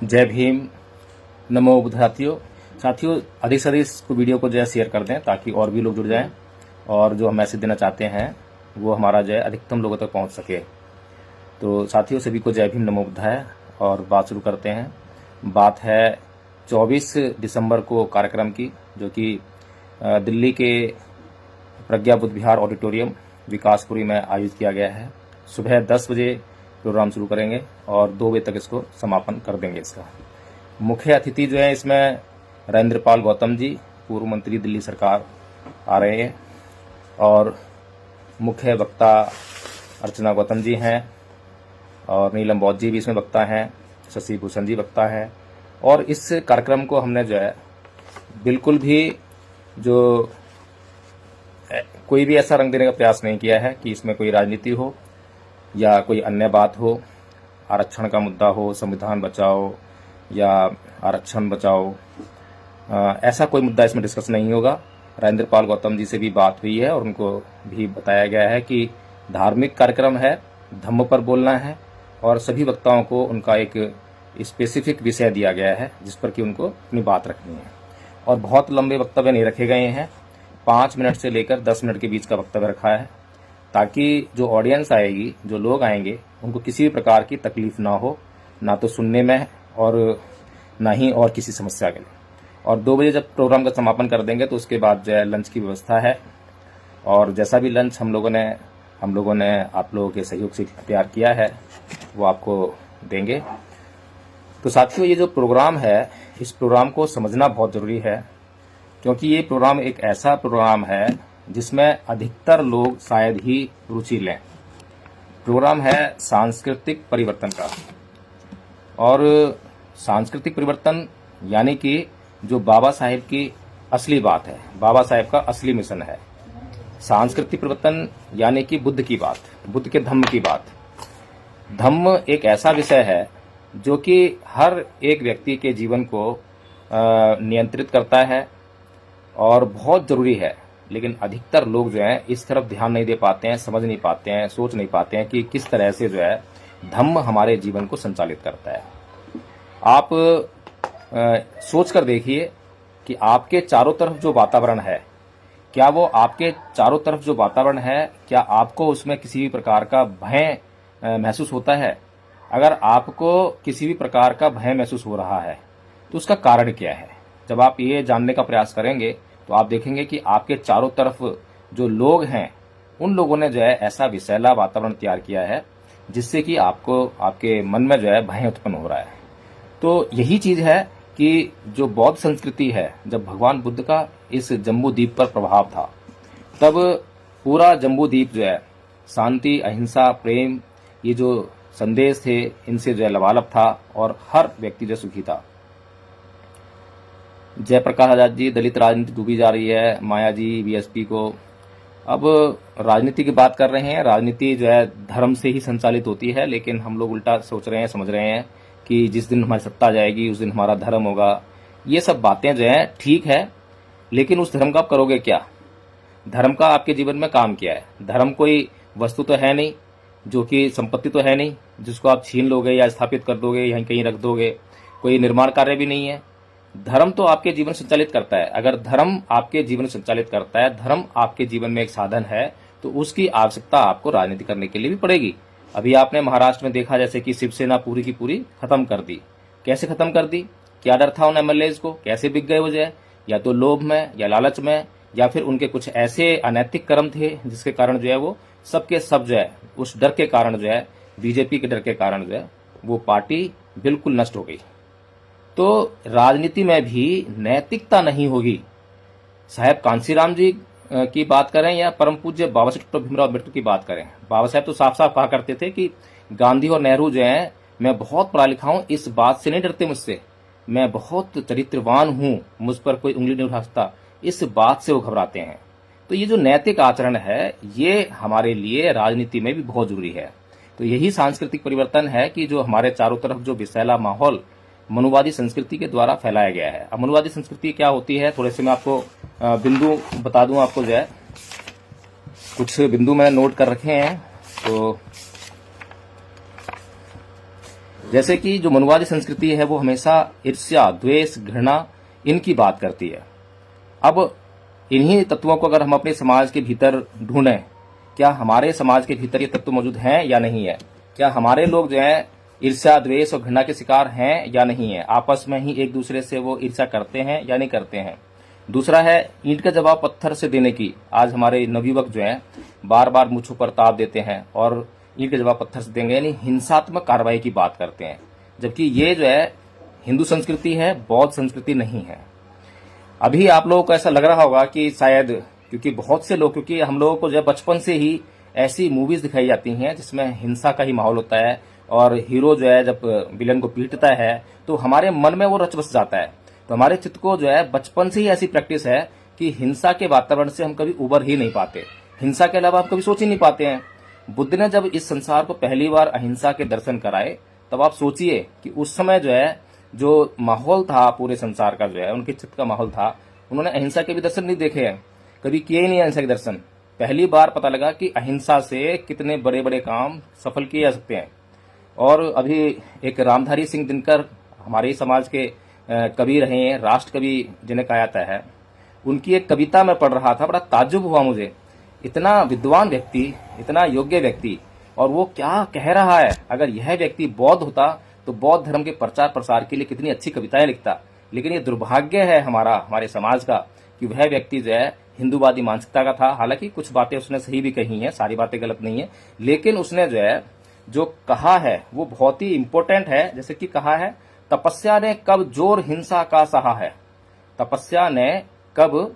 जय भीम। नमो बुद्ध। साथियों अधिक से अधिक इसको वीडियो को जो है शेयर कर दें ताकि और भी लोग जुड़ जाएं और जो हम मैसेज देना चाहते हैं वो हमारा जो है अधिकतम लोगों तक पहुंच सके। तो साथियों सभी को जय भीम नमो बुद्धाय। और बात शुरू करते हैं। बात है 24 दिसंबर को कार्यक्रम की, जो कि दिल्ली के प्रज्ञा बुद्ध विहार ऑडिटोरियम विकासपुरी में आयोजित किया गया है। सुबह 10 बजे प्रोग्राम शुरू करेंगे और 2 बजे तक इसको समापन कर देंगे। इसका मुख्य अतिथि जो है इसमें राजेंद्रपाल गौतम जी, पूर्व मंत्री दिल्ली सरकार आ रहे हैं, और मुख्य वक्ता अर्चना गौतम जी हैं, और नीलम बौद्ध जी भी इसमें वक्ता हैं, शशि भूषण जी वक्ता है। और इस कार्यक्रम को हमने जो है बिल्कुल भी जो कोई भी ऐसा रंग देने का प्रयास नहीं किया है कि इसमें कोई राजनीति हो या कोई अन्य बात हो, आरक्षण का मुद्दा हो, संविधान बचाओ या आरक्षण बचाओ, ऐसा कोई मुद्दा इसमें डिस्कस नहीं होगा। राजेंद्रपाल गौतम जी से भी बात हुई है और उनको भी बताया गया है कि धार्मिक कार्यक्रम है, धम्म पर बोलना है, और सभी वक्ताओं को उनका एक स्पेसिफिक विषय दिया गया है जिस पर कि उनको अपनी बात रखनी है। और बहुत लंबे वक्तव्य नहीं रखे गए हैं, 5 मिनट से लेकर 10 मिनट के बीच का वक्तव्य रखा है, ताकि जो ऑडियंस आएगी, जो लोग आएंगे, उनको किसी भी प्रकार की तकलीफ ना हो, ना तो सुनने में और ना ही और किसी समस्या के लिए। और 2 बजे जब प्रोग्राम का समापन कर देंगे तो उसके बाद जो है लंच की व्यवस्था है, और जैसा भी लंच हम लोगों ने आप लोगों के सहयोग से तैयार किया है वो आपको देंगे। तो साथियों ये जो प्रोग्राम है, इस प्रोग्राम को समझना बहुत जरूरी है, क्योंकि ये प्रोग्राम एक ऐसा प्रोग्राम है जिसमें अधिकतर लोग शायद ही रुचि लें। प्रोग्राम है सांस्कृतिक परिवर्तन का, और सांस्कृतिक परिवर्तन यानी कि जो बाबा साहेब की असली बात है, बाबा साहेब का असली मिशन है। सांस्कृतिक परिवर्तन यानी कि बुद्ध की बात, बुद्ध के धम्म की बात। धम्म एक ऐसा विषय है जो कि हर एक व्यक्ति के जीवन को नियंत्रित करता है और बहुत जरूरी है, लेकिन अधिकतर लोग जो हैं इस तरफ ध्यान नहीं दे पाते हैं, समझ नहीं पाते हैं, सोच नहीं पाते हैं कि किस तरह से जो है धम्म हमारे जीवन को संचालित करता है। आप सोच कर देखिए कि आपके चारों तरफ जो वातावरण है, क्या वो आपके चारों तरफ जो वातावरण है, क्या आपको उसमें किसी भी प्रकार का भय महसूस होता है? अगर आपको किसी भी प्रकार का भय महसूस हो रहा है तो उसका कारण क्या है? जब आप ये जानने का प्रयास करेंगे तो आप देखेंगे कि आपके चारों तरफ जो लोग हैं उन लोगों ने जो है ऐसा विषैला वातावरण तैयार किया है जिससे कि आपको, आपके मन में जो है भय उत्पन्न हो रहा है। तो यही चीज है कि जो बौद्ध संस्कृति है, जब भगवान बुद्ध का इस जम्बू द्वीप पर प्रभाव था, तब पूरा जम्बू द्वीप जो है शांति, अहिंसा, प्रेम, ये जो संदेश थे इनसे जो है लबालब था और हर व्यक्ति जो सुखी था। जयप्रकाश आजाद जी, दलित राजनीति डूबी जा रही है, माया जी बीएसपी को। अब राजनीति की बात कर रहे हैं, राजनीति जो है धर्म से ही संचालित होती है, लेकिन हम लोग उल्टा सोच रहे हैं, समझ रहे हैं कि जिस दिन हमारी सत्ता जाएगी उस दिन हमारा धर्म होगा। ये सब बातें जो है ठीक है, लेकिन उस धर्म का आप करोगे क्या? धर्म का आपके जीवन में काम क्या है? धर्म कोई वस्तु तो है नहीं, जो कि संपत्ति तो है नहीं जिसको आप छीन लोगे या स्थापित कर दोगे, यहीं कहीं रख दोगे। कोई निर्माण कार्य भी नहीं है। धर्म तो आपके जीवन संचालित करता है। अगर धर्म आपके जीवन संचालित करता है, धर्म आपके जीवन में एक साधन है, तो उसकी आवश्यकता आपको राजनीति करने के लिए भी पड़ेगी। अभी आपने महाराष्ट्र में देखा जैसे कि शिवसेना पूरी की पूरी खत्म कर दी। कैसे खत्म कर दी? क्या डर था उन एमएलएज को? कैसे बिक गए वो जो है? या तो लोभ में, या लालच में, या फिर उनके कुछ ऐसे अनैतिक कर्म थे जिसके कारण जो है वो सबके सब जो है उस डर के कारण जो है, बीजेपी के डर के कारण जो है वो पार्टी बिल्कुल नष्ट हो गई। तो राजनीति में भी नैतिकता नहीं होगी। साहब कांसीराम जी की बात करें या परम पूज्य बाबा साहेब डॉक्टर भीमराव अम्बेडकर की बात करें, बाबा साहेब तो साफ साफ कहा करते थे कि गांधी और नेहरू जो हैं, मैं बहुत पढ़ा लिखा हूं, इस बात से नहीं डरते मुझसे, मैं बहुत चरित्रवान हूं, मुझ पर कोई उंगली नहीं उठा सकता, इस बात से वो घबराते हैं। तो ये जो नैतिक आचरण है ये हमारे लिए राजनीति में भी बहुत जरूरी है। तो यही सांस्कृतिक परिवर्तन है कि जो हमारे चारों तरफ जो विषैला माहौल मनुवादी संस्कृति के द्वारा फैलाया गया है। अब मनुवादी संस्कृति क्या होती है, थोड़े से मैं आपको बिंदु बता दूं। आपको जो है कुछ बिंदु मैंने नोट कर रखे हैं। तो जैसे कि जो मनुवादी संस्कृति है वो हमेशा ईर्ष्या, द्वेष, घृणा इनकी बात करती है। अब इन्हीं तत्वों को अगर हम अपने समाज के भीतर ढूंढें, क्या हमारे समाज के भीतर ये तत्व मौजूद हैं या नहीं है? क्या हमारे लोग जो है ईर्ष्या, द्वेष और घृणा के शिकार हैं या नहीं है? आपस में ही एक दूसरे से वो ईर्ष्या करते हैं या नहीं करते हैं? दूसरा है ईंट का जवाब पत्थर से देने की। आज हमारे नवयुवक जो है बार बार मुझ पर ताप देते हैं और ईंट का जवाब पत्थर से देंगे, यानी हिंसात्मक कार्रवाई की बात करते हैं, जबकि ये जो है हिंदू संस्कृति है, बौद्ध संस्कृति नहीं है। अभी आप लोगों को ऐसा लग रहा होगा कि शायद क्योंकि बहुत से लोग, क्योंकि हम लोगों को जब बचपन से ही ऐसी मूवीज दिखाई जाती हैं जिसमें हिंसा का ही माहौल होता है और हीरो जो है जब विलन को पीटता है तो हमारे मन में वो रच बस जाता है। तो हमारे चित्त को जो है बचपन से ही ऐसी प्रैक्टिस है कि हिंसा के वातावरण से हम कभी उबर ही नहीं पाते, हिंसा के अलावा हम कभी सोच ही नहीं पाते हैं। बुद्ध ने जब इस संसार को पहली बार अहिंसा के दर्शन कराए, तब आप सोचिए कि उस समय जो है जो माहौल था पूरे संसार का, जो है उनके चित्त का माहौल था, उन्होंने अहिंसा के भी दर्शन नहीं देखे हैं, कभी किए ही नहीं अहिंसा के दर्शन। पहली बार पता लगा कि अहिंसा से कितने बड़े बड़े काम सफल किए जा सकते हैं। और अभी एक रामधारी सिंह दिनकर हमारे ही समाज के कवि रहे हैं, राष्ट्र कवि जिन्हें कहा जाता है, उनकी एक कविता में पढ़ रहा था, बड़ा ताज्जुब हुआ मुझे। इतना विद्वान व्यक्ति, इतना योग्य व्यक्ति, और वो क्या कह रहा है। अगर यह व्यक्ति बौद्ध होता तो बौद्ध धर्म के प्रचार प्रसार के लिए कितनी अच्छी कविताएं लिखता। लेकिन ये दुर्भाग्य है हमारे समाज का कि वह व्यक्ति जो है हिंदूवादी मानसिकता का था। हालांकि कुछ बातें उसने सही भी कही हैं, सारी बातें गलत नहीं है, लेकिन उसने जो है जो कहा है वो बहुत ही इंपॉर्टेंट है। जैसे कि कहा है, तपस्या ने कब जोर हिंसा का सहा है, तपस्या ने कब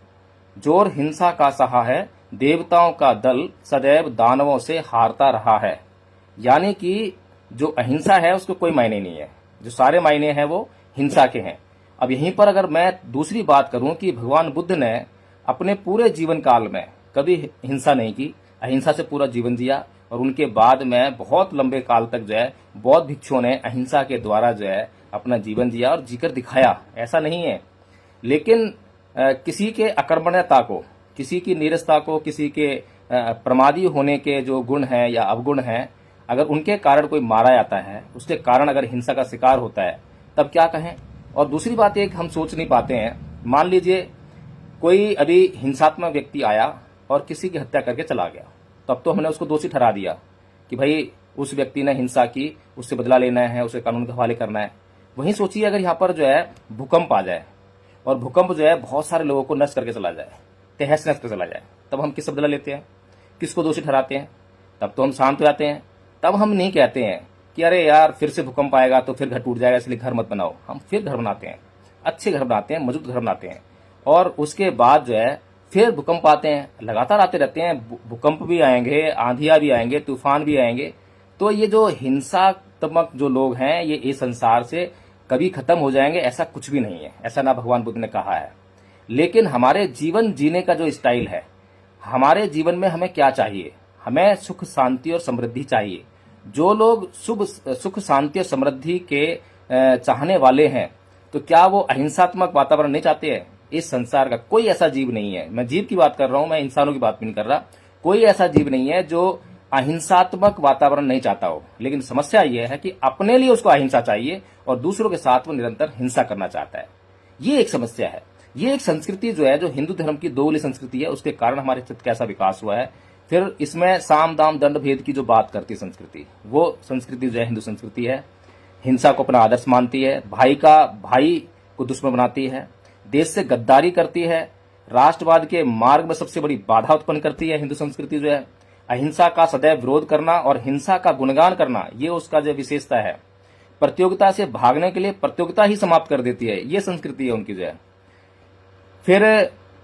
जोर हिंसा का सहा है, देवताओं का दल सदैव दानवों से हारता रहा है। यानी कि जो अहिंसा है उसको कोई मायने नहीं है, जो सारे मायने हैं वो हिंसा के हैं। अब यहीं पर अगर मैं दूसरी बात करूं कि भगवान बुद्ध ने अपने पूरे जीवन काल में कभी हिंसा नहीं की, अहिंसा से पूरा जीवन जिया, और उनके बाद में बहुत लंबे काल तक जो है बौद्ध भिक्षुओं ने अहिंसा के द्वारा जो है अपना जीवन जिया और जीकर दिखाया, ऐसा नहीं है। लेकिन किसी के अकर्मण्यता को, किसी की नीरसता को, किसी के प्रमादी होने के जो गुण हैं या अवगुण हैं, अगर उनके कारण कोई मारा जाता है, उसके कारण अगर हिंसा का शिकार होता है, तब क्या कहें। और दूसरी बात एक हम सोच नहीं पाते हैं, मान लीजिए कोई अभी हिंसात्मक व्यक्ति आया और किसी की हत्या करके चला गया, तब तो हमने उसको दोषी ठहरा दिया कि भाई उस व्यक्ति ने हिंसा की, उससे बदला लेना है, उसे कानून के हवाले करना है। वहीं सोचिए अगर यहाँ पर जो है भूकंप आ जाए और भूकंप जो है बहुत सारे लोगों को नष्ट करके चला जाए, तहस नष्ट करके चला जाए, तब हम किससे बदला लेते हैं, किसको दोषी ठहराते हैं? तब तो हम शांत हो जाते हैं। तब हम नहीं कहते हैं कि अरे यार फिर से भूकंप आएगा तो फिर घर टूट जाएगा इसलिए घर मत बनाओ। हम फिर घर बनाते हैं, अच्छे घर बनाते हैं, मजबूत घर बनाते हैं, और उसके बाद जो है फिर भूकंप आते हैं, लगातार आते रहते हैं। भूकंप भी आएंगे, आंधियां भी आएंगे, तूफान भी आएंगे। तो ये जो हिंसात्मक जो लोग हैं ये इस संसार से कभी खत्म हो जाएंगे, ऐसा कुछ भी नहीं है, ऐसा ना भगवान बुद्ध ने कहा है। लेकिन हमारे जीवन जीने का जो स्टाइल है, हमारे जीवन में हमें क्या चाहिए? हमें सुख, शांति और समृद्धि चाहिए। जो लोग सुख, शांति और समृद्धि के चाहने वाले हैं, तो क्या वो अहिंसात्मक वातावरण नहीं चाहते हैं? इस संसार का कोई ऐसा जीव नहीं है, मैं जीव की बात कर रहा हूं, मैं इंसानों की बात नहीं कर रहा, कोई ऐसा जीव नहीं है जो अहिंसात्मक वातावरण नहीं चाहता हो। लेकिन समस्या यह है कि अपने लिए उसको अहिंसा चाहिए और दूसरों के साथ वो निरंतर हिंसा करना चाहता है। ये एक समस्या है। ये एक संस्कृति जो है, जो हिंदू धर्म की दोगली संस्कृति है, उसके कारण हमारे चित्त का ऐसा विकास हुआ है। फिर इसमें साम दाम दंड भेद की जो बात करती है संस्कृति, वो संस्कृति जो है हिंदू संस्कृति है। हिंसा को अपना आदर्श मानती है, भाई को दुश्मन बनाती है, देश से गद्दारी करती है, राष्ट्रवाद के मार्ग में सबसे बड़ी बाधा उत्पन्न करती है। हिंदू संस्कृति जो है अहिंसा का सदैव विरोध करना और हिंसा का गुणगान करना, ये उसका जो विशेषता है। प्रतियोगिता से भागने के लिए प्रतियोगिता ही समाप्त कर देती है, ये संस्कृति है उनकी जो है। फिर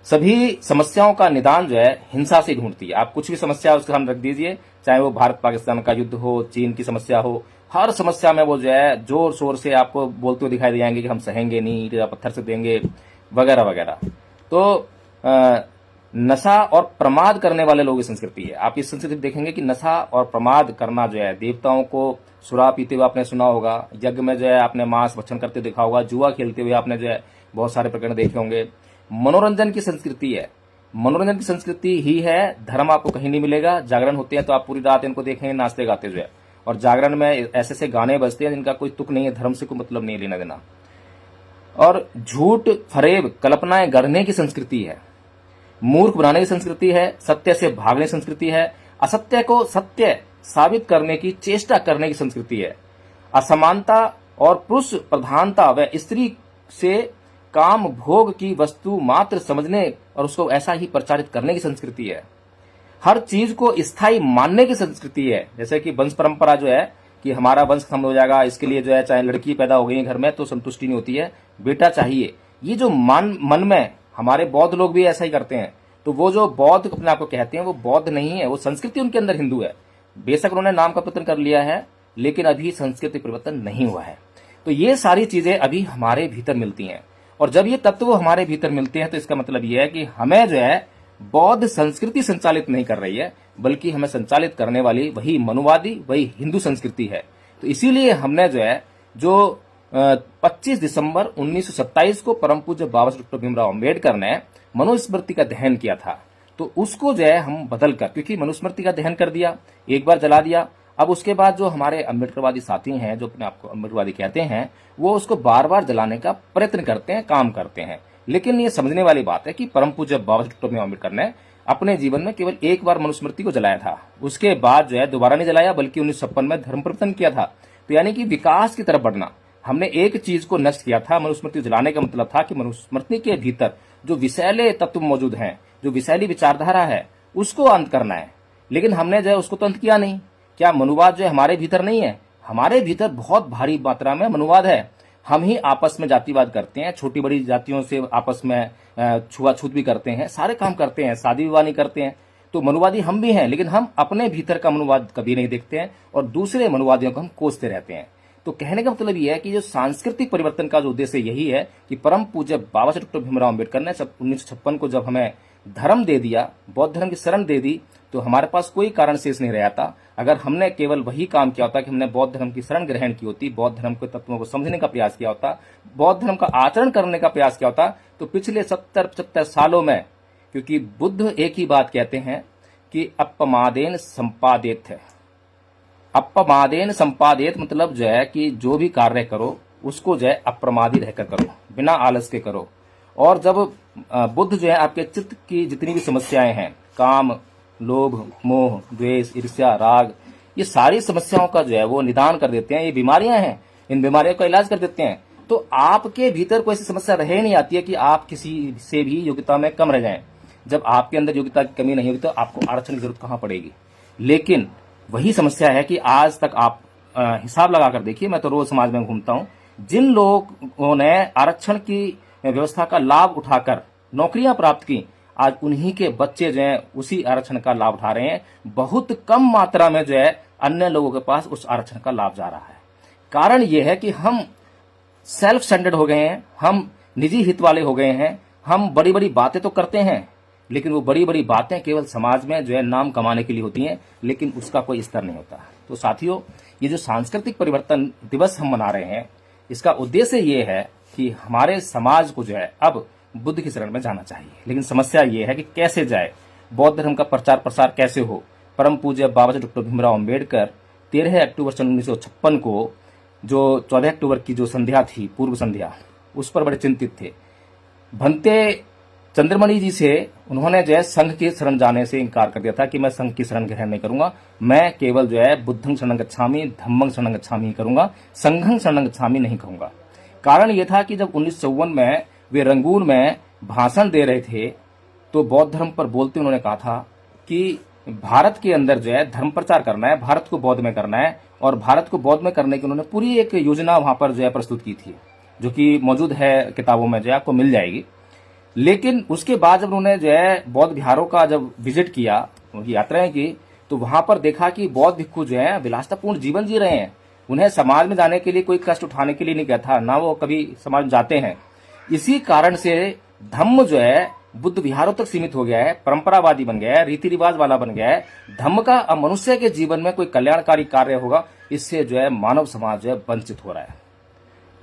सभी समस्याओं का निदान जो है हिंसा से ढूंढती है। आप कुछ भी समस्या उसके सामने रख दीजिए, चाहे वो भारत पाकिस्तान का युद्ध हो, चीन की समस्या हो, हर समस्या में वो जो है जोर शोर से आपको बोलते हुए दिखाई दे जाएंगे कि हम सहेंगे नहीं, ईंट पत्थर से देंगे, वगैरह वगैरह। तो नशा और प्रमाद करने वाले लोग की संस्कृति है। आप इस संस्कृति में देखेंगे कि नशा और प्रमाद करना जो है, देवताओं को शराब पीते हुए आपने सुना होगा, यज्ञ में जो है आपने मांस भक्षण करते हुए देखा होगा, जुआ खेलते हुए आपने जो है बहुत सारे प्रकरण देखे होंगे। मनोरंजन की संस्कृति है, मनोरंजन की संस्कृति ही है, धर्म आपको कहीं नहीं मिलेगा। जागरण होते हैं तो आप पूरी रात इनको देखेंगे नाचते गाते जो है, और जागरण में ऐसे ऐसे गाने बजते हैं जिनका कोई तुक नहीं है, धर्म से कोई मतलब नहीं लेना देना। और झूठ फरेब कल्पनाएं गढ़ने की संस्कृति है, मूर्ख बनाने की संस्कृति है, सत्य से भागने की संस्कृति है, असत्य को सत्य साबित करने की चेष्टा करने की संस्कृति है, असमानता और पुरुष प्रधानता व स्त्री से काम भोग की वस्तु मात्र समझने और उसको ऐसा ही प्रचारित करने की संस्कृति है, हर चीज को स्थायी मानने की संस्कृति है। जैसे कि वंश परंपरा जो है कि हमारा वंश खत्म हो जाएगा, इसके लिए जो है चाहे लड़की पैदा हो गई है घर में तो संतुष्टि नहीं होती है, बेटा चाहिए। ये जो मन में हमारे बौद्ध लोग भी ऐसा ही करते हैं। तो वो जो बौद्ध अपने आप को कहते हैं वो बौद्ध नहीं है, वो संस्कृति उनके अंदर हिंदू है। बेशक उन्होंने नाम का परिवर्तन कर लिया है लेकिन अभी संस्कृति परिवर्तन नहीं हुआ है। तो ये सारी चीजें अभी हमारे भीतर मिलती हैं, और जब ये तत्व हमारे भीतर मिलते हैं तो इसका मतलब ये है कि हमें जो है बौद्ध संस्कृति संचालित नहीं कर रही है, बल्कि हमें संचालित करने वाली वही मनुवादी, वही हिंदू संस्कृति है। तो इसीलिए हमने जो है 25 दिसंबर 1927 को परम पूज्य बाबा साहब डॉक्टर भीमराव अम्बेडकर ने मनुस्मृति का दहन किया था। तो उसको जो है हम बदल कर, क्योंकि मनुस्मृति का दहन कर दिया, एक बार जला दिया, अब उसके बाद जो हमारे अम्बेडकरवादी साथी हैं, जो अपने आपको अम्बेडकरवादी कहते हैं, वो उसको बार बार जलाने का प्रयत्न करते हैं, काम करते हैं। लेकिन ये समझने वाली बात है कि परम पूज्य बाबा डॉक्टर भीमराव अम्बेडकर ने अपने जीवन में केवल एक बार मनुस्मृति को जलाया था, उसके बाद जो है दोबारा नहीं जलाया, बल्कि 1956 में धर्म परिवर्तन किया था। तो यानी कि विकास की तरफ बढ़ना। हमने एक चीज को नष्ट किया था, मनुस्मृति जलाने का मतलब था कि मनुस्मृति के भीतर जो विषैले तत्व मौजूद हैं, जो विषैली विचारधारा है, उसको अंत करना है। लेकिन हमने जो है उसको तो अंत किया नहीं। क्या मनुवाद जो है हमारे भीतर नहीं है? हमारे भीतर बहुत भारी मात्रा में मनुवाद है। हम ही आपस में जातिवाद करते हैं, छोटी बड़ी जातियों से आपस में छुआछूत भी करते हैं, सारे काम करते हैं, शादी विवाह नहीं करते हैं। तो मनुवादी हम भी हैं, लेकिन हम अपने भीतर का मनुवाद कभी नहीं देखते हैं और दूसरे मनुवादियों को हम कोसते रहते हैं। तो कहने का मतलब यह है कि जो सांस्कृतिक परिवर्तन का जो उद्देश्य यही है कि परम पूज्य बाबा साहब डॉक्टर भीमराव अम्बेडकर ने 1956 को जब हमें धर्म दे दिया, बौद्ध धर्म की शरण दे दी, तो हमारे पास कोई कारण शेष नहीं रहा था। अगर हमने केवल वही काम किया होता कि हमने बौद्ध धर्म की शरण ग्रहण की होती, बौद्ध धर्म के तत्वों को समझने का प्रयास किया होता, बौद्ध धर्म का आचरण करने का प्रयास किया होता, तो पिछले 70-75 सालों में, क्योंकि बुद्ध एक ही बात कहते हैं कि अपमादेन संपादित है। अपमादेन संपादित मतलब जो है कि जो भी कार्य करो उसको जो है अप्रमादी रहकर करो, बिना आलस के करो। और जब बुद्ध जो है आपके चित्त की जितनी भी समस्याएं हैं, काम, लोभ, मोह, द्वेष, ईर्ष्या, राग, ये सारी समस्याओं का जो है वो निदान कर देते हैं। ये बीमारियां हैं, इन बीमारियों का इलाज कर देते हैं। तो आपके भीतर कोई ऐसी समस्या रह नहीं आती है कि आप किसी से भी योग्यता में कम रह जाएं। जब आपके अंदर योग्यता की कमी नहीं होगी तो आपको आरक्षण की जरूरत कहां पड़ेगी। लेकिन वही समस्या है कि आज तक आप हिसाब लगाकर देखिए, मैं तो रोज समाज में घूमता हूं, जिन लोगों ने आरक्षण की व्यवस्था का लाभ उठाकर नौकरियां प्राप्त की, आज उन्हीं के बच्चे जो है उसी आरक्षण का लाभ उठा रहे हैं। बहुत कम मात्रा में जो है अन्य लोगों के पास उस आरक्षण का लाभ जा रहा है। कारण यह है कि हम सेल्फ सेंटर्ड हो गए हैं, हम निजी हित वाले हो गए हैं। हम बड़ी बड़ी बातें तो करते हैं, लेकिन वो बड़ी बड़ी बातें केवल समाज में जो है नाम कमाने के लिए होती हैं, लेकिन उसका कोई स्तर नहीं होता। तो साथियों, ये जो सांस्कृतिक परिवर्तन दिवस हम मना रहे हैं, इसका उद्देश्य ये है कि हमारे समाज को जो है अब बुद्ध की शरण में जाना चाहिए। लेकिन समस्या ये है कि कैसे जाए, बौद्ध धर्म का प्रचार प्रसार कैसे हो। परम पूज्य बाबा साहब डॉक्टर भीमराव अम्बेडकर 13 अक्टूबर सन 1956 को, जो 14 अक्टूबर की जो संध्या थी, पूर्व संध्या, उस पर बड़े चिंतित थे। भंते चंद्रमणि जी से उन्होंने जो है संघ की शरण जाने से इनकार कर दिया था कि मैं संघ की शरण ग्रहण नहीं करूंगा, मैं केवल जो है बुद्धं शरणं गच्छामि, धम्मं शरणं गच्छामि ही करूंगा, संघं शरणं गच्छामि नहीं कहूंगा। कारण यह था कि जब 1954 में वे रंगून में भाषण दे रहे थे तो बौद्ध धर्म पर बोलते उन्होंने कहा था कि भारत के अंदर जो है धर्म प्रचार करना है, भारत को बौद्ध में करना है। और भारत को बौद्ध में करने की उन्होंने पूरी एक योजना वहां पर जो है प्रस्तुत की थी, जो कि मौजूद है किताबों में, जो है आपको मिल जाएगी। लेकिन उसके बाद जब उन्होंने जो है बौद्ध विहारों का जब विजिट किया, उनकी यात्राएं की, तो वहां पर देखा कि बौद्ध भिक्षु जो है विलासतापूर्ण जीवन जी रहे हैं। उन्हें समाज में जाने के लिए कोई कष्ट उठाने के लिए नहीं कहता, ना वो कभी समाज में जाते हैं। इसी कारण से धम्म जो है बुद्ध विहारों तक सीमित हो गया है, परंपरावादी बन गया है, रीति रिवाज वाला बन गया है। धम्म का अब मनुष्य के जीवन में कोई कल्याणकारी कार्य होगा, इससे जो है मानव समाज जो है वंचित हो रहा है।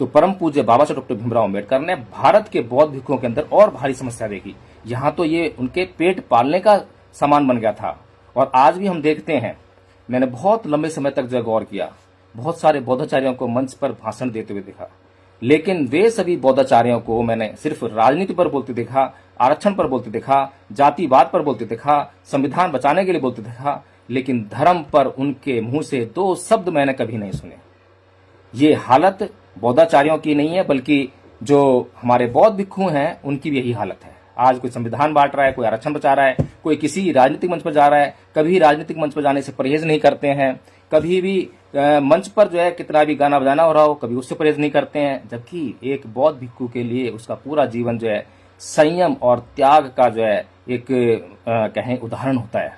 तो परम पूज्य बाबा साहब डॉक्टर भीमराव अम्बेडकर ने भारत के बौद्ध भिक्षुओं के अंदर और भारी समस्या देखी। यहाँ तो ये उनके पेट पालने का सामान बन गया था। और आज भी हम देखते हैं मैंने बहुत लंबे समय तक जो गौर किया, बहुत सारे बौद्धाचार्यों को मंच पर भाषण देते हुए देखा, लेकिन वे सभी बौद्धाचार्यों को मैंने सिर्फ राजनीति पर बोलते देखा, आरक्षण पर बोलते देखा, जातिवाद पर बोलते देखा, संविधान बचाने के लिए बोलते देखा, लेकिन धर्म पर उनके मुंह से 2 शब्द मैंने कभी नहीं सुने। ये हालत बौद्धाचार्यों की नहीं है, बल्कि जो हमारे बौद्ध भिक्षु हैं उनकी भी यही हालत है। आज कोई संविधान बांट रहा है, कोई आरक्षण बचा रहा है, कोई किसी राजनीतिक मंच पर जा रहा है, कभी राजनीतिक मंच पर जाने से परहेज नहीं करते हैं, कभी भी मंच पर जो है कितना भी गाना बजाना हो रहा हो कभी उससे परहेज नहीं करते हैं। जबकि एक बौद्ध भिक्षु के लिए उसका पूरा जीवन जो है संयम और त्याग का जो है एक कहें उदाहरण होता है।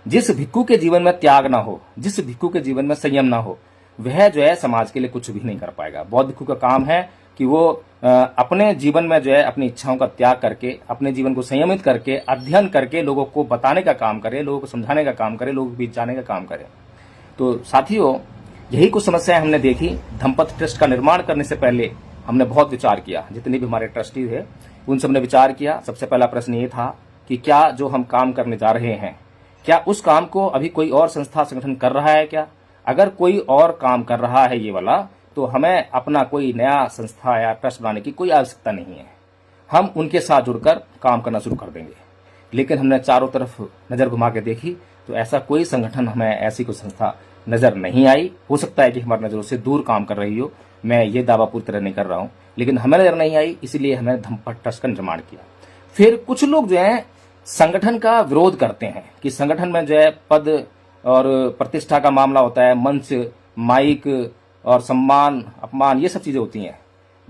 जिस भिक्षु के जीवन में त्याग ना हो, जिस भिक्षु के जीवन में संयम ना हो, वह जो है समाज के लिए कुछ भी नहीं कर पाएगा। बौद्ध भिक्षु का काम है कि वो अपने जीवन में जो है अपनी इच्छाओं का त्याग करके, अपने जीवन को संयमित करके, अध्ययन करके लोगों को बताने का काम करे, लोगों को समझाने का काम करे, लोगों के बीच जाने का काम करे। तो साथियों, यही कुछ समस्याएं हमने देखी। धम्मपद ट्रस्ट का निर्माण करने से पहले हमने बहुत विचार किया, जितने भी हमारे ट्रस्टी थे उन सब ने विचार किया। सबसे पहला प्रश्न ये था कि क्या जो हम काम करने जा रहे हैं, क्या उस काम को अभी कोई और संस्था संगठन कर रहा है क्या? अगर कोई और काम कर रहा है ये वाला, तो हमें अपना कोई नया संस्था या ट्रस्ट बनाने की कोई आवश्यकता नहीं है, हम उनके साथ जुड़कर काम करना शुरू कर देंगे। लेकिन हमने चारों तरफ नजर घुमा के देखी तो ऐसा कोई संगठन, हमें ऐसी कोई संस्था नजर नहीं आई। हो सकता है कि हमारी नजरों से दूर काम कर रही हो, मैं ये दावा पूरी तरह नहीं कर रहा हूं, लेकिन हमें नजर नहीं आई, इसलिए हमने धम्मपद ट्रस्ट का निर्माण किया। फिर कुछ लोग जो है संगठन का विरोध करते हैं कि संगठन में जो है पद और प्रतिष्ठा का मामला होता है, मंच, माइक और सम्मान अपमान ये सब चीजें होती हैं।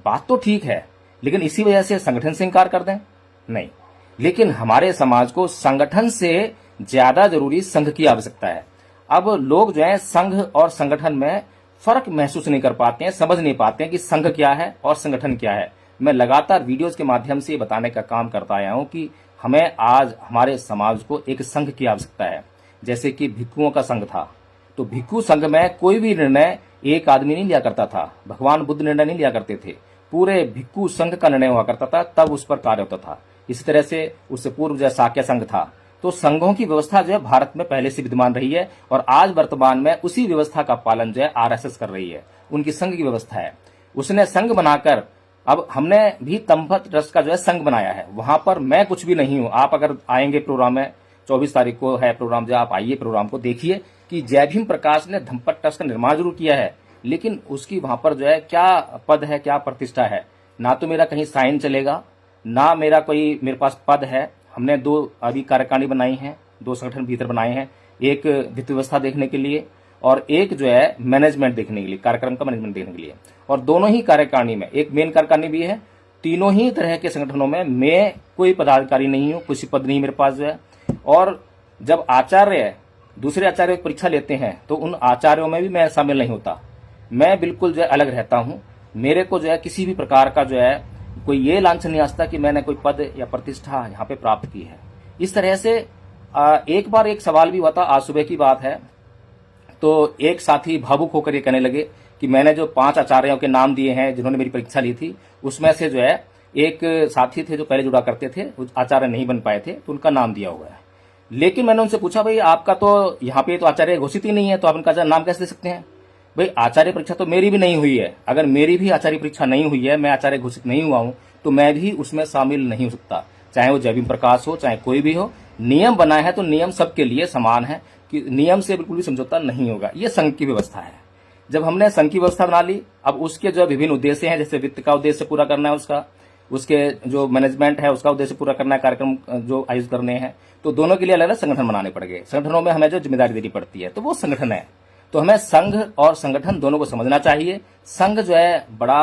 बात तो ठीक है, लेकिन इसी वजह से संगठन से इंकार कर दें? नहीं। लेकिन हमारे समाज को संगठन से ज्यादा जरूरी संघ की आवश्यकता है। अब लोग जो है संघ और संगठन में फर्क महसूस नहीं कर पाते हैं, समझ नहीं पाते हैं कि संघ क्या है और संगठन क्या है। मैं लगातार वीडियोस के माध्यम से बताने का काम करता आया हूं कि हमें आज हमारे समाज को एक संघ की आवश्यकता है। जैसे कि भिक्षुओं का संघ था, तो भिक्षु संघ में कोई भी निर्णय एक आदमी नहीं लिया करता था, भगवान बुद्ध निर्णय नहीं लिया करते थे, पूरे भिक्षु संघ का निर्णय हुआ करता था, तब उस पर कार्य होता था। इसी तरह से उससे पूर्व जो शाक्य संघ था, तो संघों की व्यवस्था जो है भारत में पहले से विद्यमान रही है और आज वर्तमान में उसी व्यवस्था का पालन जो है आरएसएस कर रही है। उनकी संघ की व्यवस्था है, उसने संघ बनाकर, अब हमने भी धम्मपद ट्रस्ट का जो है संघ बनाया है। वहां पर मैं कुछ भी नहीं हूं। आप अगर आएंगे प्रोग्राम में, 24 तारीख को है प्रोग्राम, जो आप आइए प्रोग्राम को देखिए कि जय भीम प्रकाश ने धम्मपद ट्रस्ट का निर्माण जरूर किया है, लेकिन उसकी वहां पर जो है क्या पद है, क्या प्रतिष्ठा है। ना तो मेरा कहीं साइन चलेगा, ना मेरा कोई मेरे पास पद है। हमने 2 अभी कार्यकारिणी बनाई हैं, 2 संगठन भीतर बनाए हैं, एक वित्त व्यवस्था देखने के लिए और एक जो है मैनेजमेंट देखने के लिए, कार्यक्रम का मैनेजमेंट देखने के लिए। और दोनों ही कार्यकारिणी में एक मेन कार्यकारिणी भी है। तीनों ही तरह के संगठनों में मैं कोई पदाधिकारी नहीं हूं, कुछ पद नहीं मेरे पास जो है। और जब आचार्य दूसरे आचार्य की परीक्षा लेते हैं तो उन आचार्यों में भी मैं शामिल नहीं होता, मैं बिल्कुल जो है अलग रहता हूं। मेरे को जो है किसी भी प्रकार का जो है कोई ये लांछन नहीं आता कि मैंने कोई पद या प्रतिष्ठा यहाँ पे प्राप्त की है। इस तरह से एक बार एक सवाल भी हुआ था, आज सुबह की बात है, तो एक साथी भावुक होकर ये कहने लगे कि मैंने जो 5 आचार्यों के नाम दिए हैं जिन्होंने मेरी परीक्षा ली थी, उसमें से जो है एक साथी थे जो पहले जुड़ा करते थे, आचार्य नहीं बन पाए थे, तो उनका नाम दिया हुआ है। लेकिन मैंने उनसे पूछा, भाई आपका तो यहाँ पे तो आचार्य घोषित ही नहीं है, तो आप उनका नाम कैसे दे सकते हैं? भाई आचार्य परीक्षा तो मेरी भी नहीं हुई है, अगर मेरी भी आचार्य परीक्षा नहीं हुई है, मैं आचार्य घोषित नहीं हुआ हूं, तो मैं भी उसमें शामिल नहीं हो सकता, चाहे वो जय भीम प्रकाश हो, चाहे कोई भी हो। नियम बना है तो नियम सबके लिए समान है, कि नियम से बिल्कुल भी समझौता नहीं होगा। ये संघ की व्यवस्था है। जब हमने संघ की व्यवस्था बना ली, अब उसके जो विभिन्न उद्देश्य हैं, जैसे वित्त का उद्देश्य पूरा करना है उसका, उसके जो मैनेजमेंट है उसका उद्देश्य पूरा करना है, कार्यक्रम जो आयोजित करने हैं, तो दोनों के लिए अलग अलग संगठन बनाने पड़ गए। संगठनों में हमें जो जिम्मेदारी देनी पड़ती है, तो वो संगठन है। तो हमें संघ और संगठन दोनों को समझना चाहिए। संघ जो है बड़ा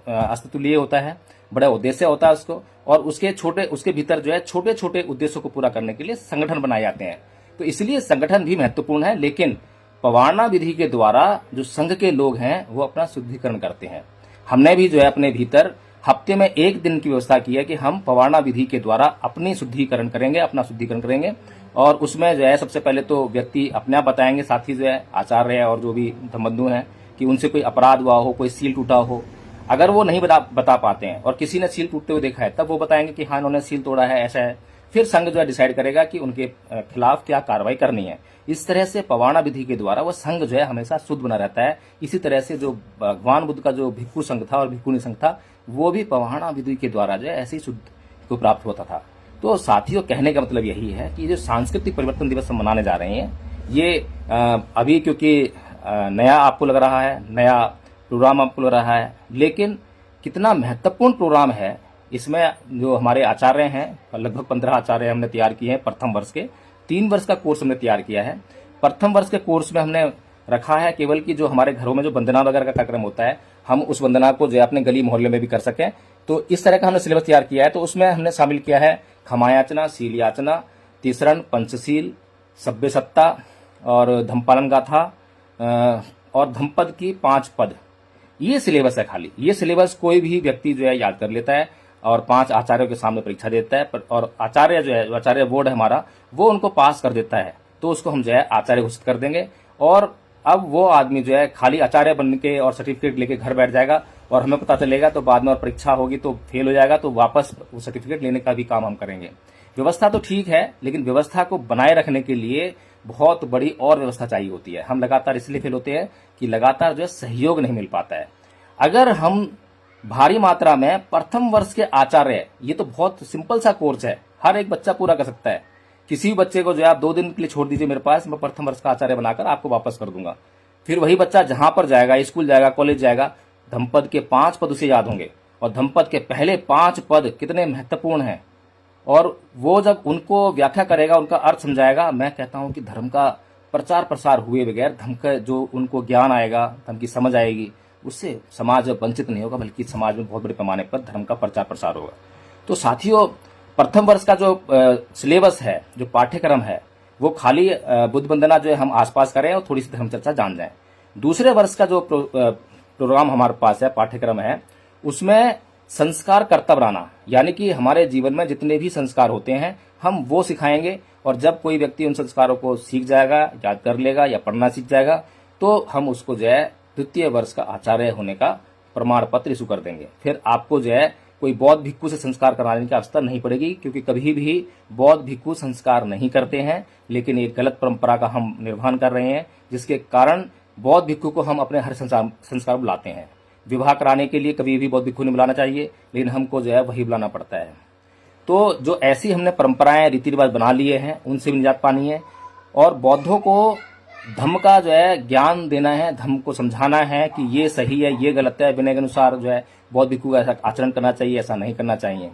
अस्तित्व लिए होता है, बड़ा उद्देश्य होता है उसको, और उसके भीतर जो है छोटे छोटे उद्देश्यों को पूरा करने के लिए संगठन बनाए जाते हैं। तो इसलिए संगठन भी महत्वपूर्ण है, लेकिन पवारना विधि के द्वारा जो संघ के लोग हैं वो अपना शुद्धिकरण करते हैं। हमने भी जो है अपने भीतर हफ्ते में 1 दिन की व्यवस्था की है कि हम पवारना विधि के द्वारा अपनी शुद्धिकरण करेंगे, अपना शुद्धिकरण करेंगे। और उसमें जो है सबसे पहले तो व्यक्ति अपने आप बताएंगे, साथी जो है आचार्य है और जो भी धम्मबंधु हैं, कि उनसे कोई अपराध हुआ हो, कोई सील टूटा हो। अगर वो नहीं बता पाते हैं और किसी ने सील टूटते हुए देखा है, तब वो बताएंगे कि हाँ इन्होंने सील तोड़ा है, ऐसा है। फिर संघ जो है डिसाइड करेगा कि उनके खिलाफ क्या कार्रवाई करनी है। इस तरह से पवाना विधि के द्वारा वह संघ जो है हमेशा शुद्ध बना रहता है। इसी तरह से जो भगवान बुद्ध का जो भिक्खु संघ था और भिक्खुनी संघ था, वो भी पवाना विधि के द्वारा जो है ऐसी शुद्ध को प्राप्त होता था। तो साथियों, कहने का मतलब यही है कि जो सांस्कृतिक परिवर्तन दिवस हम मनाने जा रहे हैं, ये अभी क्योंकि नया आपको लग रहा है, नया प्रोग्राम आपको लग रहा है, लेकिन कितना महत्वपूर्ण प्रोग्राम है। इसमें जो हमारे आचार्य हैं, लगभग 15 आचार्य हमने तैयार किए हैं प्रथम वर्ष के। 3 वर्ष का कोर्स हमने तैयार किया है। प्रथम वर्ष के कोर्स में हमने रखा है केवल कि जो हमारे घरों में जो वंदना वगैरह का कार्यक्रम होता है, हम उस वंदना को जो है अपने गली मोहल्ले में भी कर सकें। तो इस तरह का हमने सिलेबस तैयार किया है। तो उसमें हमने शामिल किया है खमायाचना, शील याचना, तीसरण, पंचशील, सभ्य सत्ता और धम्मपालन गाथा और धम्मपद की 5 पद। ये सिलेबस है खाली। ये सिलेबस कोई भी व्यक्ति जो है याद कर लेता है और 5 आचार्यों के सामने परीक्षा देता है और आचार्य जो है, आचार्य बोर्ड है हमारा, वो उनको पास कर देता है। तो उसको हम जो है आचार्य घोषित कर देंगे और अब वो आदमी जो है खाली आचार्य बन के और सर्टिफिकेट लेके घर बैठ जाएगा और हमें पता चलेगा तो बाद में और परीक्षा होगी तो फेल हो जाएगा, तो वापस वो सर्टिफिकेट लेने का भी काम हम करेंगे। व्यवस्था तो ठीक है, लेकिन व्यवस्था को बनाए रखने के लिए बहुत बड़ी और व्यवस्था चाहिए होती है। हम लगातार इसलिए फेल होते हैं कि लगातार जो है सहयोग नहीं मिल पाता है। अगर हम भारी मात्रा में प्रथम वर्ष के आचार्य, ये तो बहुत सिंपल सा कोर्स है, हर एक बच्चा पूरा कर सकता है। किसी भी बच्चे को जो है आप 2 दिन के लिए छोड़ दीजिए मेरे पास, मैं प्रथम वर्ष का आचार्य बनाकर आपको वापस कर दूंगा। फिर वही बच्चा जहां पर जाएगा, स्कूल जाएगा, कॉलेज जाएगा, धम्मपद के 5 पद उसे याद होंगे और धम्मपद के पहले 5 पद कितने महत्वपूर्ण हैं और वो जब उनको व्याख्या करेगा, उनका अर्थ समझाएगा, मैं कहता हूं कि धर्म का प्रचार प्रसार हुए बगैर, धर्म का जो उनको ज्ञान आएगा, धर्म की समझ आएगी, उससे समाज वंचित नहीं होगा, बल्कि समाज में बहुत बड़े पैमाने पर धर्म का प्रचार प्रसार होगा। तो साथियों, प्रथम वर्ष का जो सिलेबस है, जो पाठ्यक्रम है, वो खाली बुद्ध वंदना जो है हम आसपास करें और थोड़ी सी धर्म चर्चा जान जाएं। दूसरे वर्ष का जो प्रोग्राम हमारे पास है, पाठ्यक्रम है, उसमें संस्कार कर्ता बनाना, यानी कि हमारे जीवन में जितने भी संस्कार होते हैं हम वो सिखाएंगे और जब कोई व्यक्ति उन संस्कारों को सीख जाएगा, याद कर लेगा या पढ़ना सीख जाएगा, तो हम उसको जो है द्वितीय वर्ष का आचार्य होने का प्रमाण पत्र इशू कर देंगे। फिर आपको जो है कोई बौद्ध भिक्खु से संस्कार कराने की आवश्यकता नहीं पड़ेगी, क्योंकि कभी भी बौद्ध भिक्खु संस्कार नहीं करते हैं, लेकिन एक गलत परंपरा का हम निर्वहन कर रहे हैं, जिसके कारण बौद्ध भिक्खु को हम अपने हर संस्कार बुलाते हैं। विवाह कराने के लिए कभी भी बौद्ध भिक्खु नहीं बुलाना चाहिए, लेकिन हमको जो है वही बुलाना पड़ता है। तो जो ऐसी हमने परंपराएं, रीति रिवाज बना लिए हैं, उनसे भी निजात पानी है और बौद्धों को धम्म का जो है ज्ञान देना है, धम्म को समझाना है कि ये सही है, ये गलत है, विनय के अनुसार जो है बौद्ध भिक्खु का ऐसा आचरण करना चाहिए, ऐसा नहीं करना चाहिए।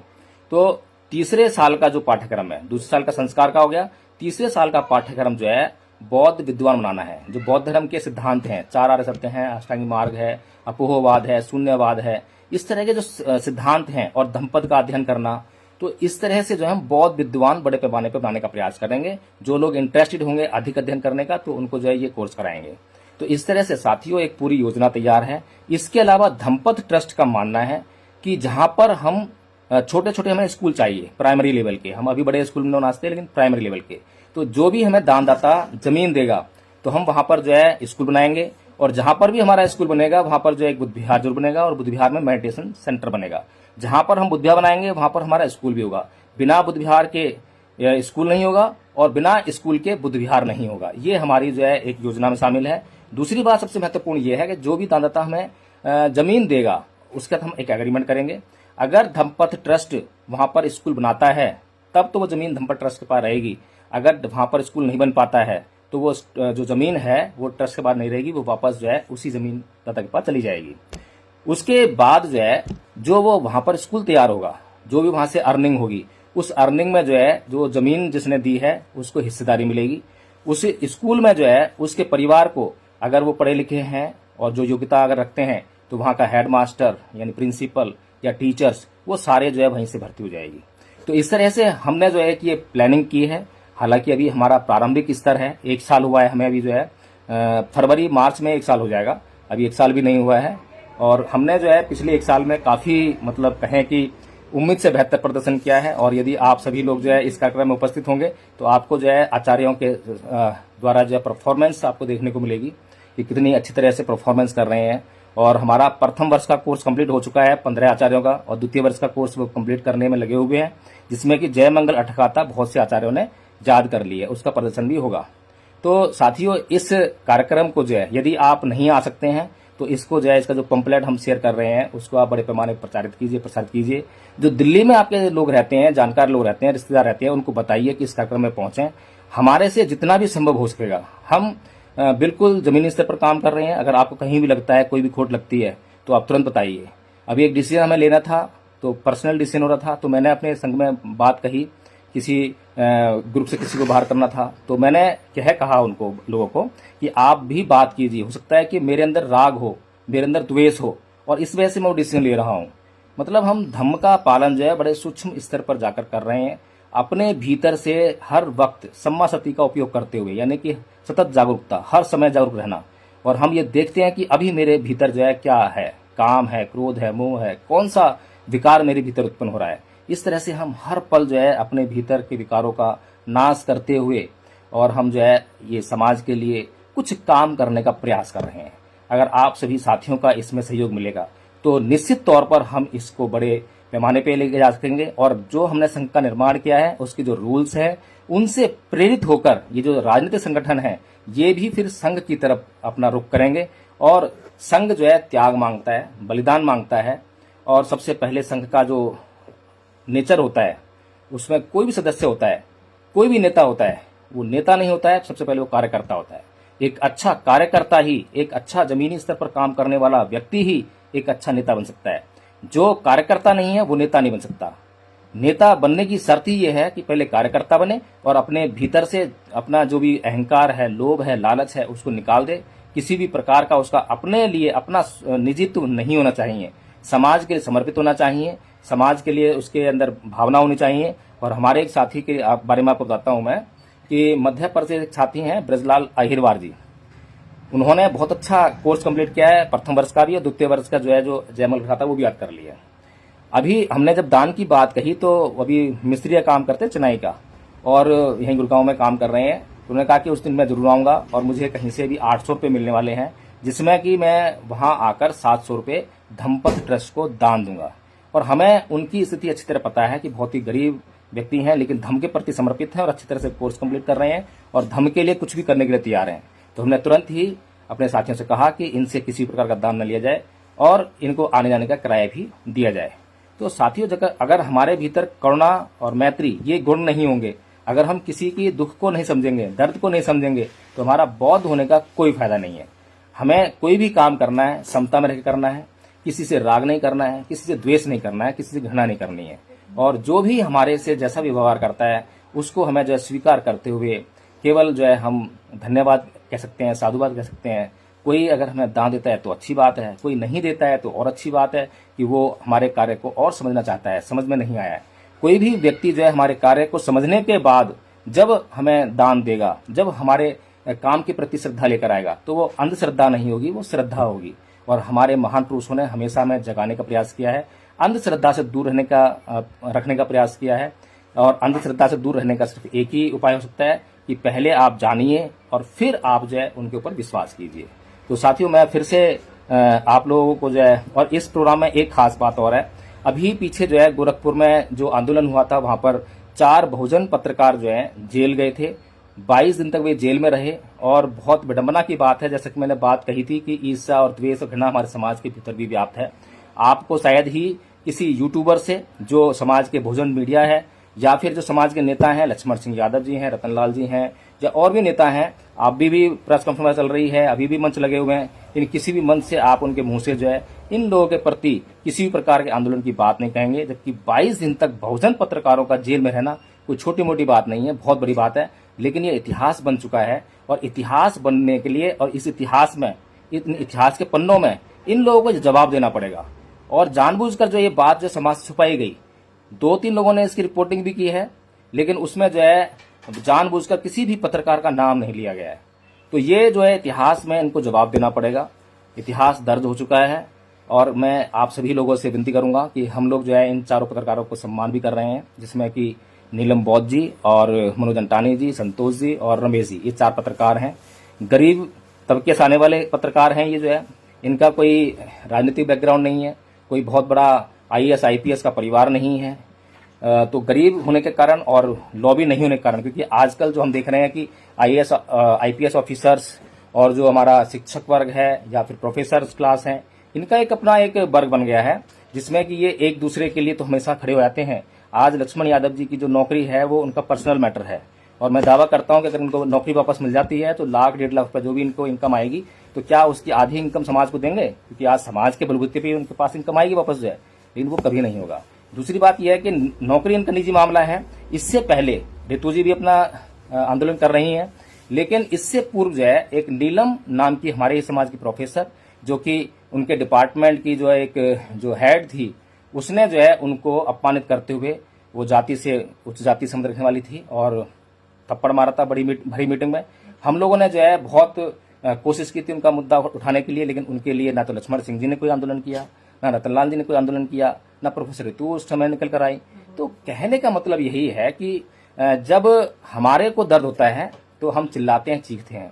तो तीसरे साल का जो पाठ्यक्रम है, दूसरे साल का संस्कार का हो गया, तीसरे साल का पाठ्यक्रम जो है बौद्ध विद्वान बनाना है। जो बौद्ध धर्म के सिद्धांत हैं, 4 आर्य सत्य हैं, अष्टांगिक मार्ग है, अपोहवाद है, शून्यवाद है, इस तरह के जो सिद्धांत हैं और धम्मपद का अध्ययन करना, तो इस तरह से जो है हम बौद्ध विद्वान बड़े पैमाने पर बनाने का प्रयास करेंगे। जो लोग इंटरेस्टेड होंगे अधिक अध्ययन करने का, तो उनको जो है ये कोर्स कराएंगे। तो इस तरह से साथियों एक पूरी योजना तैयार है। इसके अलावा धम्मपद ट्रस्ट का मानना है कि जहां पर हम छोटे छोटे हमें स्कूल चाहिए, प्राइमरी लेवल के, हम अभी बड़े स्कूल में नाचते हैं, लेकिन प्राइमरी लेवल के, तो जो भी हमें दानदाता जमीन देगा तो हम वहां पर जो है स्कूल बनाएंगे और जहां पर भी हमारा स्कूल बनेगा वहां पर जो एक बुद्ध विहार जरूर बनेगा और बुद्ध विहार में मेडिटेशन सेंटर बनेगा। जहां पर हम बुद्ध विहार बनाएंगे वहां पर हमारा स्कूल भी होगा। बिना बुद्ध विहार के स्कूल नहीं होगा और बिना स्कूल के बुद्ध विहार नहीं होगा। ये हमारी जो है एक योजना में शामिल है। दूसरी बात सबसे महत्वपूर्ण ये है कि जो भी दानदाता हमें जमीन देगा उसके साथ हम एक एग्रीमेंट करेंगे। अगर धम्मपद ट्रस्ट वहां पर स्कूल बनाता है तब तो वो जमीन धम्मपद ट्रस्ट के पास रहेगी। अगर वहां पर स्कूल नहीं बन पाता है तो वो जो जमीन है वो ट्रस्ट के पास नहीं रहेगी, वो वापस जो है उसी जमीन दाता के पास चली जाएगी। उसके बाद जो है जो वो वहां पर स्कूल तैयार होगा, जो भी वहां से अर्निंग होगी, उस अर्निंग में जो है जो जमीन जिसने दी है उसको हिस्सेदारी मिलेगी। उस स्कूल में जो है उसके परिवार को, अगर वो पढ़े लिखे हैं और जो योग्यता अगर रखते हैं, तो वहां का हेडमास्टर यानी प्रिंसिपल या टीचर्स वो सारे जो है वहीं से भर्ती हो जाएगी। तो इस तरह से हमने जो है कि ये प्लानिंग की है। हालांकि अभी हमारा प्रारंभिक स्तर है, 1 साल हुआ है हमें, अभी जो है फरवरी मार्च में 1 साल हो जाएगा, अभी 1 साल भी नहीं हुआ है। और हमने जो है पिछले 1 साल में काफी मतलब कहें कि उम्मीद से बेहतर प्रदर्शन किया है। और यदि आप सभी लोग जो है इस कार्यक्रम में उपस्थित होंगे तो आपको जो है आचार्यों के द्वारा जो है परफॉर्मेंस आपको देखने को मिलेगी कि कितनी अच्छी तरह से परफॉर्मेंस कर रहे हैं और हमारा प्रथम वर्ष का कोर्स कंप्लीट हो चुका है 15 आचार्यों का, और द्वितीय वर्ष का कोर्स वो कंप्लीट करने में लगे हुए हैं, जिसमें कि जय मंगल अठगाथा बहुत से आचार्यों ने याद कर ली है, उसका प्रदर्शन भी होगा। तो साथियों, इस कार्यक्रम को जो है यदि आप नहीं आ सकते हैं तो इसको जो है, इसका जो पंपलेट हम शेयर कर रहे हैं उसको आप बड़े पैमाने पर प्रसारित कीजिए। जो दिल्ली में आपके लोग रहते हैं, जानकार लोग रहते हैं, रिश्तेदार रहते हैं, उनको बताइए कि इस कार्यक्रम में पहुंचे। हमारे से जितना भी संभव हो सकेगा हम बिल्कुल जमीनी स्तर पर काम कर रहे हैं। अगर आपको कहीं भी लगता है, कोई भी खोट लगती है, तो आप तुरंत बताइए। अभी एक डिसीजन हमें लेना था, तो पर्सनल डिसीजन हो रहा था, तो मैंने अपने संघ में बात कही, किसी ग्रुप से किसी को बाहर करना था, तो मैंने कहा उनको, लोगों को, कि आप भी बात कीजिए। हो सकता है कि मेरे अंदर राग हो, मेरे अंदर द्वेष हो, और इस वजह से मैं वो डिसीजन ले रहा हूं। मतलब हम धम्म का पालन जो है बड़े सूक्ष्म स्तर पर जाकर कर रहे हैं, अपने भीतर से हर वक्त सम्मा सती का उपयोग करते हुए, यानी कि सतत जागरूकता, हर समय जागरूक रहना। और हम ये देखते हैं कि अभी मेरे भीतर जो है क्या है, काम है, क्रोध है, मोह है, कौन सा विकार मेरे भीतर उत्पन्न हो रहा है। इस तरह से हम हर पल जो है अपने भीतर के विकारों का नाश करते हुए, और हम जो है ये समाज के लिए कुछ काम करने का प्रयास कर रहे हैं। अगर आप सभी साथियों का इसमें सहयोग मिलेगा तो निश्चित तौर पर हम इसको बड़े पैमाने पे लेके जा सकेंगे। और जो हमने संघ का निर्माण किया है, उसके जो रूल्स हैं, उनसे प्रेरित होकर ये जो राजनीतिक संगठन है, ये भी फिर संघ की तरफ अपना रुख करेंगे। और संघ जो है त्याग मांगता है, बलिदान मांगता है। और सबसे पहले संघ का जो नेचर होता है, उसमें कोई भी सदस्य होता है, कोई भी नेता होता है, वो नेता नहीं होता है, सबसे पहले वो कार्यकर्ता होता है। एक अच्छा कार्यकर्ता ही, एक अच्छा जमीनी स्तर पर काम करने वाला व्यक्ति ही एक अच्छा नेता बन सकता है। जो कार्यकर्ता नहीं है वो नेता नहीं बन सकता। नेता बनने की शर्त ही ये है कि पहले कार्यकर्ता बने और अपने भीतर से अपना जो भी अहंकार है, लोभ है, लालच है, उसको निकाल दे। किसी भी प्रकार का उसका अपने लिए अपना निजित्व नहीं होना चाहिए, समाज के लिए समर्पित होना चाहिए, समाज के लिए उसके अंदर भावना होनी चाहिए। और हमारे एक साथी के बारे में आपको बताता हूं मैं, कि मध्य प्रदेश एक साथी हैं ब्रजलाल अहिरवार जी। उन्होंने बहुत अच्छा कोर्स कंप्लीट किया है, प्रथम वर्ष का भी और द्वितीय वर्ष का जो है जो जयमल था वो भी याद कर लिया। अभी हमने जब दान की बात कही तो अभी मिस्त्री का काम करते हैं चेन्नई का, और यहीं गुड़गांव में काम कर रहे हैं। तो उन्होंने कहा कि उस दिन मैं जरूर आऊंगा, और मुझे कहीं से भी 800 रुपये मिलने वाले हैं, जिसमें कि मैं वहां आकर 700 रुपये धम्मपथ ट्रस्ट को दान दूंगा। और हमें उनकी स्थिति अच्छी तरह पता है कि बहुत ही गरीब व्यक्ति हैं, लेकिन धम्म के प्रति समर्पित हैं और अच्छी तरह से कोर्स कंप्लीट कर रहे हैं और धम्म के लिए कुछ भी करने के लिए तैयार हैं। तो हमने तुरंत ही अपने साथियों से कहा कि इनसे किसी प्रकार का दान न लिया जाए और इनको आने जाने का किराया भी दिया जाए। तो साथियों, अगर हमारे भीतर करुणा और मैत्री ये गुण नहीं होंगे, अगर हम किसी की दुख को नहीं समझेंगे, दर्द को नहीं समझेंगे, तो हमारा बौद्ध होने का कोई फायदा नहीं है। हमें कोई भी काम करना है समता में रहकर करना है, किसी से राग नहीं करना है, किसी से द्वेष नहीं करना है, किसी से घृणा नहीं करनी है। और जो भी हमारे से जैसा भी व्यवहार करता है उसको हमें जो है स्वीकार करते हुए केवल जो है हम धन्यवाद कह सकते हैं, साधुवाद कह सकते हैं। कोई अगर हमें दान देता है तो अच्छी बात है, कोई नहीं देता है तो और अच्छी बात है कि वो हमारे कार्य को और समझना चाहता है, समझ में नहीं आया है। कोई भी व्यक्ति जो है हमारे कार्य को समझने के बाद जब हमें दान देगा, जब हमारे काम के प्रति श्रद्धा लेकर आएगा, तो वो अंधश्रद्धा नहीं होगी, वो श्रद्धा होगी। और हमारे महान पुरुषों ने हमेशा हमें जगाने का प्रयास किया है, अंधश्रद्धा से दूर रखने का प्रयास किया है। और अंधश्रद्धा से दूर रहने का सिर्फ एक ही उपाय हो सकता है कि पहले आप जानिए और फिर आप जो है उनके ऊपर विश्वास कीजिए। तो साथियों, मैं फिर से आप लोगों को जो है, और इस प्रोग्राम में एक खास बात और है, अभी पीछे जो है गोरखपुर में जो आंदोलन हुआ था, वहां पर 4 बहुजन पत्रकार जो है जेल गए थे। 22 दिन तक वे जेल में रहे। और बहुत विडंबना की बात है, जैसे कि मैंने बात कही थी कि ईर्ष्या और द्वेष और घृणा हमारे समाज के भीतर भी व्याप्त है। आपको शायद ही किसी यूट्यूबर से, जो समाज के बहुजन मीडिया है, या फिर जो समाज के नेता हैं, लक्ष्मण सिंह यादव जी हैं, रतनलाल जी हैं, या और भी नेता हैं, आप भी प्रेस कॉन्फ्रेंस चल रही है, अभी भी मंच लगे हुए हैं, इन किसी भी मंच से आप उनके मुंह से जो है इन लोगों के प्रति किसी भी प्रकार के आंदोलन की बात नहीं कहेंगे। जबकि 22 दिन तक बहुजन पत्रकारों का जेल में रहना कोई छोटी मोटी बात नहीं है, बहुत बड़ी बात है। लेकिन ये इतिहास बन चुका है, और इतिहास बनने के लिए और इस इतिहास में, इतिहास के पन्नों में इन लोगों को जवाब देना पड़ेगा। और जानबूझकर जो ये बात जो समाज से छुपाई गई, 2-3 लोगों ने इसकी रिपोर्टिंग भी की है, लेकिन उसमें जो है जानबूझकर किसी भी पत्रकार का नाम नहीं लिया गया है। तो ये जो है इतिहास में इनको जवाब देना पड़ेगा। इतिहास दर्ज हो चुका है। और मैं आप सभी लोगों से विनती करूंगा कि हम लोग जो है इन 4 पत्रकारों को सम्मान भी कर रहे हैं, जिसमें कि नीलम बौद्ध जी और मनोज अंटानी जी, संतोष जी और रमेश जी, ये 4 पत्रकार हैं। गरीब तबके से आने वाले पत्रकार हैं ये जो है, इनका कोई राजनीतिक बैकग्राउंड नहीं है, कोई बहुत बड़ा IAS IPS का परिवार नहीं है। तो गरीब होने के कारण और लॉबी नहीं होने के कारण, क्योंकि आजकल जो हम देख रहे हैं कि IAS IPS ऑफिसर्स और जो हमारा शिक्षक वर्ग है या फिर प्रोफेसर्स क्लास हैं, इनका एक अपना एक वर्ग बन गया है जिसमें कि ये एक दूसरे के लिए तो हमेशा खड़े हो जाते हैं। आज लक्ष्मण यादव जी की जो नौकरी है वो उनका पर्सनल मैटर है, और मैं दावा करता हूं कि अगर उनको नौकरी वापस मिल जाती है तो लाख 1.5 लाख रुपए जो भी इनको इनकम आएगी, तो क्या उसकी आधी इनकम समाज को देंगे? क्योंकि आज समाज के बलबूते पे उनके पास इनकम आएगी वापस जो है, लेकिन वो कभी नहीं होगा। दूसरी बात यह है कि नौकरी इनका निजी मामला है। इससे पहले रितु जी भी अपना आंदोलन कर रही हैं, लेकिन इससे पूर्व जो है एक नीलम नाम की हमारे ही समाज की प्रोफेसर, जो कि उनके डिपार्टमेंट की जो है एक जो हेड थी, उसने जो है उनको अपमानित करते हुए, वो जाति से उच्च जाति समझ रखने वाली थी, और थप्पड़ मारा था भरी मीटिंग में। हम लोगों ने जो है बहुत कोशिश की थी उनका मुद्दा उठाने के लिए, लेकिन उनके लिए ना तो लक्ष्मण सिंह जी ने कोई आंदोलन किया, ना रतनलाल जी ने कोई आंदोलन किया, ना प्रोफेसर रितु उस समय निकल कर आई। तो कहने का मतलब यही है कि जब हमारे को दर्द होता है तो हम चिल्लाते हैं, चीखते हैं।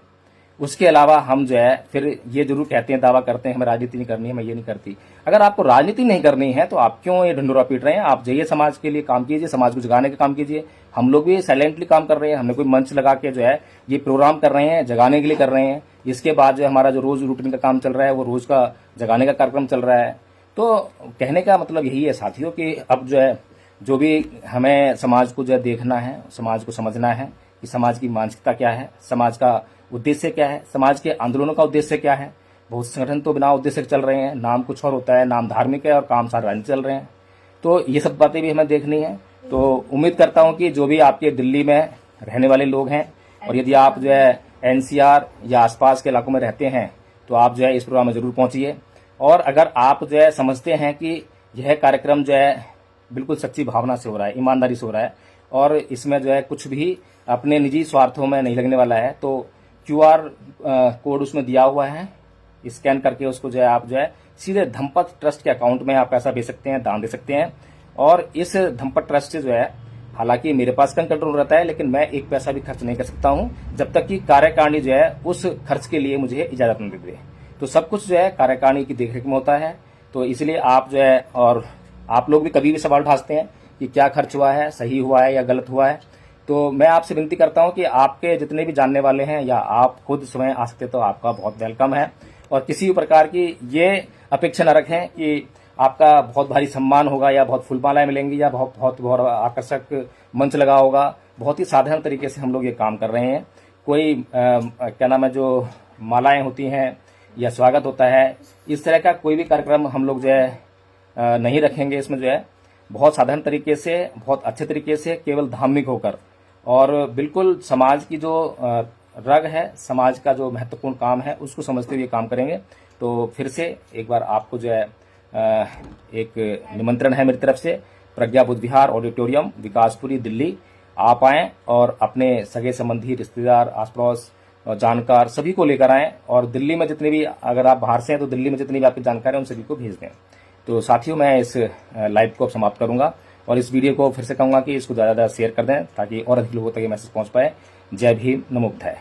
उसके अलावा हम जो है फिर ये जरूर कहते हैं, दावा करते हैं हमें राजनीति नहीं करनी है, मैं ये नहीं करती। अगर आपको राजनीति नहीं करनी है तो आप क्यों ये ढंढोरा पीट रहे हैं? आप जाइए, समाज के लिए काम कीजिए, समाज को जगाने का काम कीजिए। हम लोग भी साइलेंटली काम कर रहे हैं, हमने कोई मंच लगा के जो है ये प्रोग्राम कर रहे हैं, जगाने के लिए कर रहे हैं। इसके बाद जो हमारा जो रोज रूटीन का काम चल रहा है वो रोज का जगाने का कार्यक्रम चल रहा है। तो कहने का मतलब यही है साथियों कि अब जो है जो भी हमें समाज को जो है देखना है, समाज को समझना है कि समाज की मानसिकता क्या है, समाज का उद्देश्य क्या है, समाज के आंदोलनों का उद्देश्य क्या है। बहुत संगठन तो बिना उद्देश्य के चल रहे हैं, नाम कुछ और होता है, नाम धार्मिक है और काम सारे राजनीतिक चल रहे हैं। तो ये सब बातें भी हमें देखनी है। तो उम्मीद करता हूं कि जो भी आपके दिल्ली में रहने वाले लोग हैं, और यदि आप जो है NCR या आसपास के इलाकों में रहते हैं, तो आप जो है इस प्रोग्राम में जरूर पहुंचिए। और अगर आप जो है समझते हैं कि यह कार्यक्रम जो है बिल्कुल सच्ची भावना से हो रहा है, ईमानदारी से हो रहा है, और इसमें जो है कुछ भी अपने निजी स्वार्थों में नहीं लगने वाला है, तो QR कोड उसमें दिया हुआ है, स्कैन करके उसको जो है आप जो है सीधे धम्पत ट्रस्ट के अकाउंट में आप पैसा भेज सकते हैं, दान दे सकते हैं। और इस धम्पत ट्रस्ट से जो है, हालांकि मेरे पास कंट्रोल रहता है, लेकिन मैं एक पैसा भी खर्च नहीं कर सकता हूं जब तक कि कार्यकारिणी जो है उस खर्च के लिए मुझे इजाजत न दे दे। तो सब कुछ जो है कार्यकारिणी की देखरेख में होता है। तो इसलिए आप जो है, और आप लोग भी कभी भी सवाल उठा सकते हैं कि क्या खर्च हुआ है, सही हुआ है या गलत हुआ है। तो मैं आपसे विनती करता हूं कि आपके जितने भी जानने वाले हैं या आप खुद स्वयं आ सकते तो आपका बहुत वेलकम है। और किसी भी प्रकार की ये अपेक्षा न रखें कि आपका बहुत भारी सम्मान होगा या बहुत फूलमालाएं मिलेंगी या बहुत आकर्षक मंच लगा होगा। बहुत ही साधारण तरीके से हम लोग ये काम कर रहे हैं। कोई क्या नाम है, जो मालाएं होती हैं या स्वागत होता है, इस तरह का कोई भी कार्यक्रम हम लोग जो है नहीं रखेंगे। इसमें जो है बहुत साधारण तरीके से, बहुत अच्छे तरीके से, केवल धार्मिक होकर और बिल्कुल समाज की जो रग है, समाज का जो महत्वपूर्ण काम है, उसको समझते हुए काम करेंगे। तो फिर से एक बार आपको जो है एक निमंत्रण है मेरी तरफ से, प्रज्ञा बुद्ध विहार ऑडिटोरियम, विकासपुरी, दिल्ली। आप आएं और अपने सगे संबंधी, रिश्तेदार, आस पड़ोस और जानकार सभी को लेकर आएं। और दिल्ली में जितने भी, अगर आप बाहर से हैं तो दिल्ली में जितनी भी आपकी जानकारी है उन सभी को भेज दें। तो साथियों, मैं इस लाइव को अब समाप्त करूंगा और इस वीडियो को फिर से कहूंगा कि इसको ज़्यादा शेयर कर दें ताकि और अधिक लोगों तक ये मैसेज पहुंच पाए। जय भीम, नमो बुद्धाय।